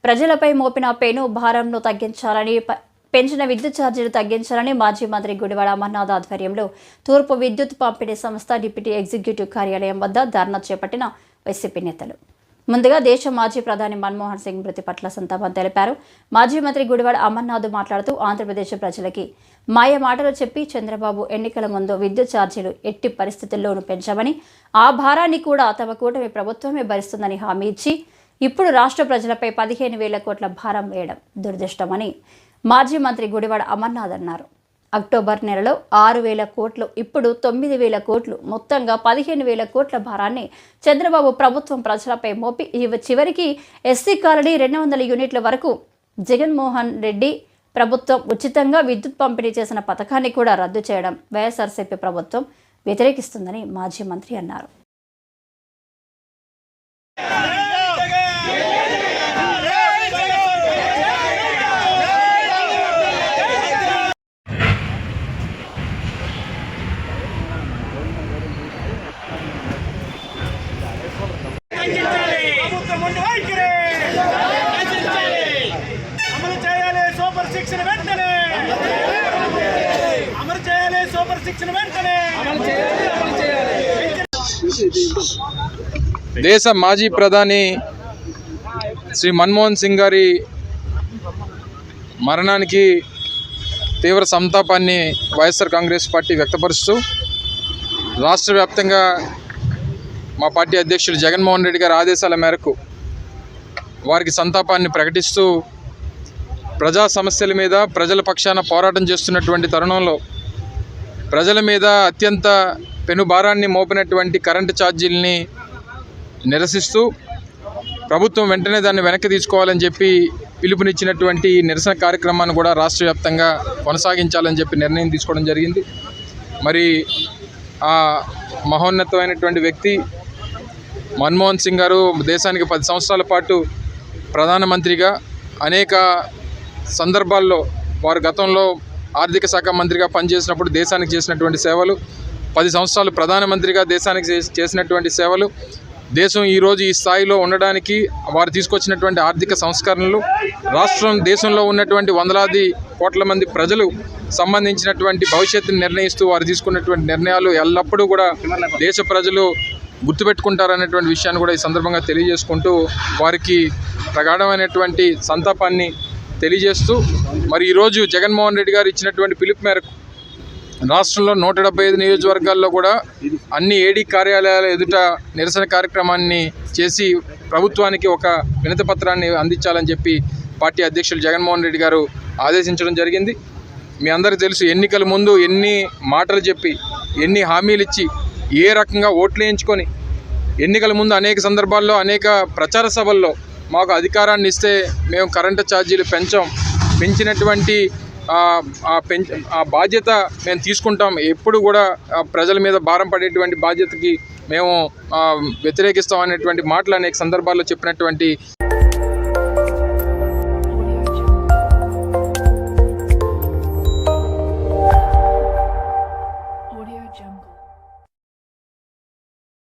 ప్రజలపై మోపిన పెను భారంను తగ్గించాలని పెంచిన విద్యుత్ ఛార్జీలు తగ్గించాలని మాజీ మంత్రి గుడివాడ అమర్నాథ్ ఆధ్వర్యంలో తూర్పు విద్యుత్ పంపిణీ సంస్థ డిప్యూటీ ఎగ్జిక్యూటివ్ కార్యాలయం వద్ద ధర్నా చేపట్టిన వైసీపీ నేతలు. ముందుగా దేశ మాజీ ప్రధాని మన్మోహన్ సింగ్ మృతి పట్ల సంతాపం తెలిపారు. మాజీ మంత్రి గుడివాడ అమర్నాథ్ మాట్లాడుతూ ఆంధ్రప్రదేశ్ ప్రజలకి మాయ మాటలు చెప్పి చంద్రబాబు ఎన్నికల ముందు విద్యుత్ ఛార్జీలు ఎట్టి పరిస్థితుల్లోనూ పెంచామని, ఆ భారాన్ని కూడా తమ కూటమి ప్రభుత్వమే భరిస్తుందని హామీ ఇచ్చి ఇప్పుడు రాష్ట్ర ప్రజలపై 15,000 కోట్ల భారం వేయడం దురదృష్టమని మాజీ మంత్రి గుడివాడ అమర్నాథ్ అన్నారు. అక్టోబర్ నెలలో 6,000 కోట్లు, ఇప్పుడు 9,000 కోట్లు, మొత్తంగా 15,000 కోట్ల భారాన్ని చంద్రబాబు ప్రభుత్వం ప్రజలపై మోపి చివరికి ఎస్సీ కాలనీ 200 యూనిట్ల వరకు జగన్మోహన్ రెడ్డి ప్రభుత్వం ఉచితంగా విద్యుత్ పంపిణీ చేసిన పథకాన్ని కూడా రద్దు చేయడం వైఎస్ఆర్సీపీ ప్రభుత్వం వ్యతిరేకిస్తుందని మాజీ మంత్రి అన్నారు. దేశ మాజీ ప్రధాని శ్రీ మన్మోహన్ సింగ్ గారి మరణానికి తీవ్ర సంతాపాన్ని వైఎస్ఆర్ కాంగ్రెస్ పార్టీ వ్యక్తపరుస్తూ రాష్ట్ర వ్యాప్తంగా మా పార్టీ అధ్యక్షుడు జగన్మోహన్ రెడ్డి గారి ఆదేశాల మేరకు వారికి సంతాపాన్ని ప్రకటిస్తూ ప్రజా సమస్యల మీద ప్రజల పక్షాన పోరాటం చేస్తున్నటువంటి తరుణంలో ప్రజల మీద అత్యంత పెనుభారాన్ని మోపినటువంటి కరెంటు ఛార్జీలని నిరసిస్తూ ప్రభుత్వం వెంటనే దాన్ని వెనక్కి తీసుకోవాలని చెప్పి పిలుపునిచ్చినటువంటి నిరసన కార్యక్రమాన్ని కూడా రాష్ట్ర వ్యాప్తంగా కొనసాగించాలని చెప్పి నిర్ణయం తీసుకోవడం జరిగింది. మరి ఆ మహోన్నతమైనటువంటి వ్యక్తి మన్మోహన్ సింగ్ గారు దేశానికి 10 సంవత్సరాల పాటు ప్రధానమంత్రిగా అనేక సందర్భాల్లో వారు గతంలో ఆర్థిక శాఖ మంత్రిగా పనిచేసినప్పుడు దేశానికి చేసినటువంటి సేవలు, 10 సంవత్సరాలు ప్రధానమంత్రిగా దేశానికి చేసినటువంటి సేవలు, దేశం ఈరోజు ఈ స్థాయిలో ఉండడానికి వారు తీసుకొచ్చినటువంటి ఆర్థిక సంస్కరణలు, దేశంలో ఉన్నటువంటి వందలాది కోట్ల మంది ప్రజలు సంబంధించినటువంటి భవిష్యత్తుని నిర్ణయిస్తూ వారు తీసుకున్నటువంటి నిర్ణయాలు ఎల్లప్పుడూ కూడా దేశ ప్రజలు గుర్తుపెట్టుకుంటారనేటువంటి విషయాన్ని కూడా ఈ సందర్భంగా తెలియజేసుకుంటూ వారికి ప్రగాఢమైనటువంటి సంతాపాన్ని తెలియజేస్తూ మరి ఈరోజు జగన్మోహన్ రెడ్డి గారు ఇచ్చినటువంటి పిలుపు మేరకు రాష్ట్రంలో 175 నియోజకవర్గాల్లో కూడా అన్ని ఏడీ కార్యాలయాల ఎదుట నిరసన కార్యక్రమాన్ని చేసి ప్రభుత్వానికి ఒక వినతి పత్రాన్ని అందించాలని చెప్పి పార్టీ అధ్యక్షులు జగన్మోహన్ రెడ్డి గారు ఆదేశించడం జరిగింది. మీ అందరికీ తెలుసు, ఎన్నికల ముందు ఎన్ని మాటలు చెప్పి ఎన్ని హామీలు ఇచ్చి ఏ రకంగా ఓట్లు వేయించుకొని ఎన్నికల ముందు అనేక సందర్భాల్లో అనేక ప్రచార సభల్లో మాకు అధికారాన్ని ఇస్తే మేము కరెంటు ఛార్జీలు పెంచినటువంటి ఆ బాధ్యత మేము తీసుకుంటాం, ఎప్పుడు కూడా ప్రజల మీద భారం పడేటువంటి బాధ్యతకి మేము వ్యతిరేకిస్తాం అనేటువంటి మాటలు అనేక సందర్భాల్లో చెప్పినటువంటి